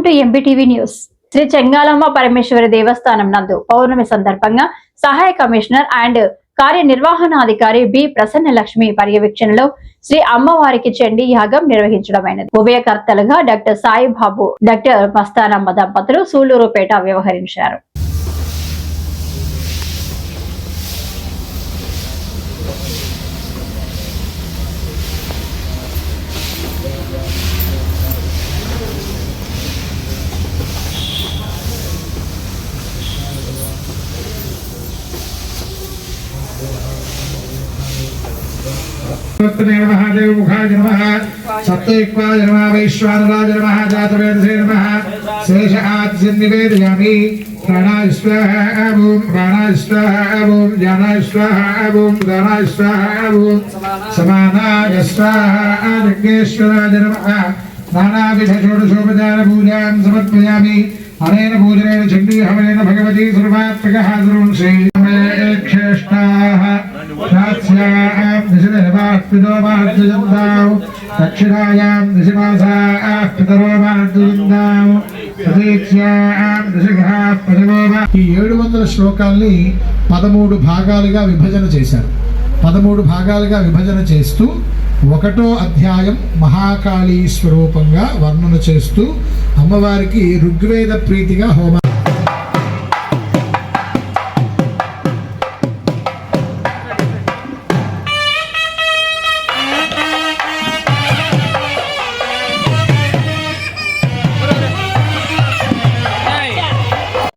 Welcome to MBTV news. Shri Chengalamma Parameshwari Devasthanam నందు పౌర్ణమి సందర్భంగా సహాయ కమిషనర్ అండ్ కార్యనిర్వహణాధికారి బి ప్రసన్నలక్ష్మి పర్యవేక్షణలో శ్రీ అమ్మవారికి చండీ యాగం నిర్వహించడమైనది. ఉభయకర్తలుగా డాక్టర్ సాయిబాబు, డాక్టర్ మస్తానమ్మ దంపతులు సూళ్లూరుపేట వ్యవహరించారు. महादेव मुखाय नमः सत्त्वयुक्ताय नमः वैश्वानराय नमः जातवेदसे नमः शेष आत्स्य निवेदयामि प्राणाय स्वाहा ओम प्राणाय स्वाहा ओम ज्ञानाय स्वाहा ओम दानाय स्वाहा ओम समानाय स्वाहा यज्ञेश्वराय नमः नानाविध षोडशोपचार पूजां समर्पयामि अनेन पूजनेन चण्डी हवनेन भगवती सर्वात्मकः सर्वं श्री श्रेष्ठाः दक्षिणायां दिशमासाः पितरो मार्जयन्तां प्रतीक्ष्यां दिशः प्रजवोम. ఈ 700 శ్లోకాల్ని 13 భాగాలుగా విభజన చేశారు. 13 భాగాలుగా విభజన చేస్తూ 1వ అధ్యాయం మహాకాళీ స్వరూపంగా వర్ణన చేస్తూ అమ్మవారికి ఋగ్వేద ప్రీతిగా హోమ